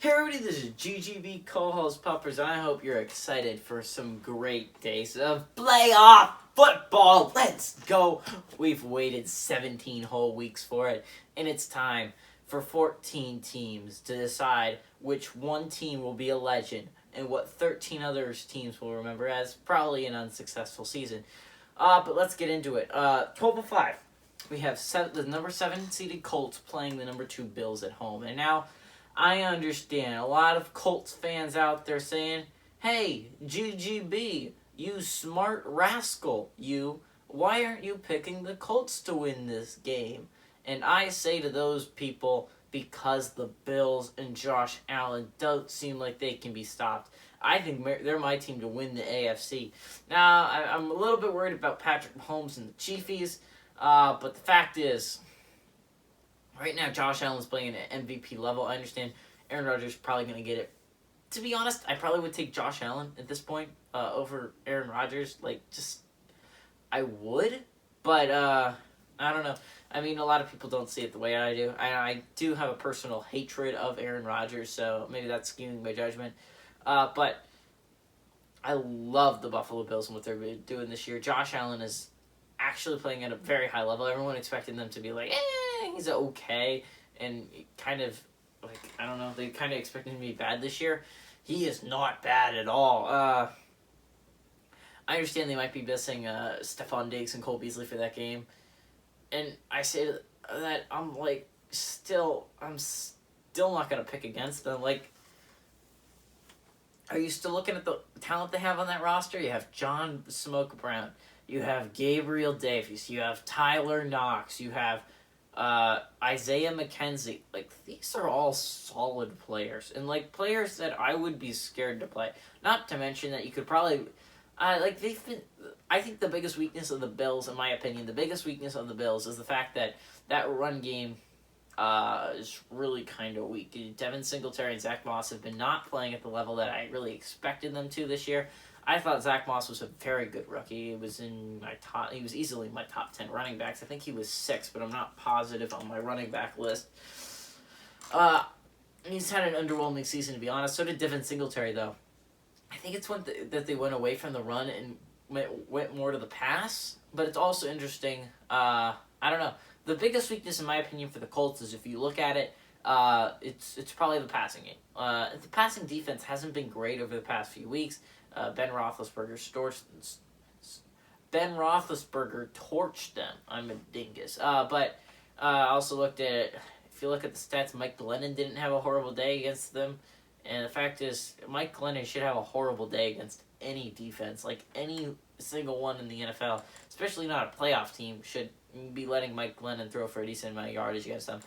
Hey everybody, this is GGB co-host Puppers, and I hope you're excited for some great days of playoff football. Let's go! We've waited 17 whole weeks for it, and it's time for 14 teams to decide which one team will be a legend and what 13 other teams will remember as probably an unsuccessful season. But let's get into it. 12-5. We have the number 7 seeded Colts playing the number 2 Bills at home, and now I understand a lot of Colts fans out there saying, hey, GGB, you smart rascal, why aren't you picking the Colts to win this game? And I say to those people, because the Bills and Josh Allen don't seem like they can be stopped. I think they're my team to win the AFC. Now, I'm a little bit worried about Patrick Mahomes and the Chiefies, but the fact is, right now, Josh Allen's playing at MVP level. I understand Aaron Rodgers is probably going to get it. To be honest, I probably would take Josh Allen at this point over Aaron Rodgers. I would, but I don't know. I mean, a lot of people don't see it the way I do. I do have a personal hatred of Aaron Rodgers, so maybe that's skewing my judgment. But I love the Buffalo Bills and what they're doing this year. Josh Allen is actually playing at a very high level. Everyone expected them to be like, he's okay, and kind of, I don't know, they kind of expected him to be bad this year. He is not bad at all. I understand they might be missing Stephon Diggs and Cole Beasley for that game, and I say that I'm still not going to pick against them. Are you still looking at the talent they have on that roster? You have John Smoke Brown. You have Gabriel Davis. You have Tyler Knox. You have Isaiah McKenzie. These are all solid players. And, players that I would be scared to play. Not to mention that you could probably... I think the biggest weakness of the Bills, in my opinion, the biggest weakness of the Bills is the fact that run game is really kind of weak. Devin Singletary and Zach Moss have been not playing at the level that I really expected them to this year. I thought Zach Moss was a very good rookie. He was easily in my top 10 running backs. I think he was 6, but I'm not positive on my running back list. He's had an underwhelming season, to be honest. So did Devin Singletary, though. I think it's that they went away from the run and went more to the pass. But it's also interesting. I don't know. The biggest weakness, in my opinion, for the Colts is if you look at it, it's probably the passing game. The passing defense hasn't been great over the past few weeks. Ben Roethlisberger torched them. I'm a dingus. But I also looked at it. If you look at the stats, Mike Glennon didn't have a horrible day against them. And the fact is, Mike Glennon should have a horrible day against any defense. Any single one in the NFL, especially not a playoff team, should be letting Mike Glennon throw for a decent amount of yardage against them.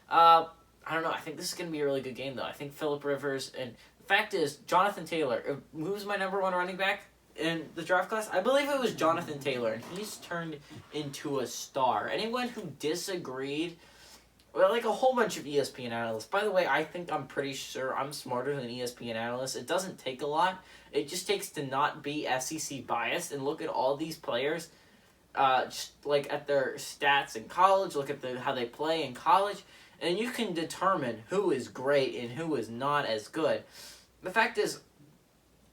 I don't know. I think this is going to be a really good game, though. I think Phillip Rivers and... The fact is, Jonathan Taylor, who's my number 1 running back in the draft class? I believe it was Jonathan Taylor, and he's turned into a star. Anyone who disagreed, a whole bunch of ESPN analysts. By the way, I think I'm pretty sure I'm smarter than ESPN analysts. It doesn't take a lot. It just takes to not be SEC biased and look at all these players, just at their stats in college, look at how they play in college, and you can determine who is great and who is not as good. The fact is,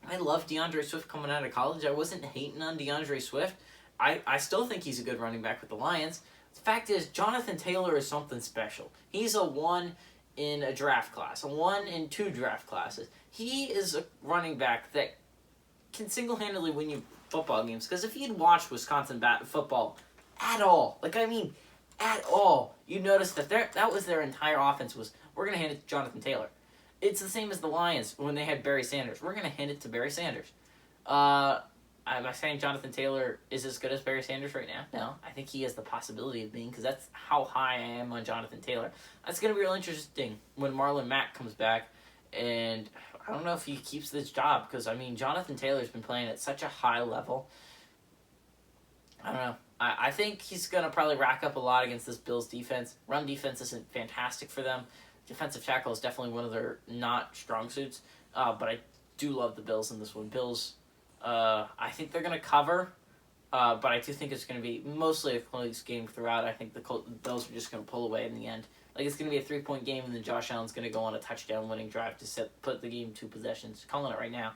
I love DeAndre Swift coming out of college. I wasn't hating on DeAndre Swift. I still think he's a good running back with the Lions. The fact is, Jonathan Taylor is something special. He's a 1 in a draft class, a 1 in 2 draft classes. He is a running back that can single-handedly win you football games. Because if you'd watched Wisconsin football at all, at all, you notice that was their entire offense was, we're going to hand it to Jonathan Taylor. It's the same as the Lions when they had Barry Sanders. We're going to hand it to Barry Sanders. Am I saying Jonathan Taylor is as good as Barry Sanders right now? No. I think he has the possibility of being, because that's how high I am on Jonathan Taylor. That's going to be real interesting when Marlon Mack comes back. And I don't know if he keeps this job, because, Jonathan Taylor's been playing at such a high level. I don't know. I think he's going to probably rack up a lot against this Bills defense. Run defense isn't fantastic for them. Defensive tackle is definitely one of their not strong suits. But I do love the Bills in this one. Bills, I think they're going to cover. But I do think it's going to be mostly a close game throughout. I think the Bills are just going to pull away in the end. Like it's going to be a 3-point game, and then Josh Allen's going to go on a touchdown winning drive to put the game 2 possessions. Calling it right now.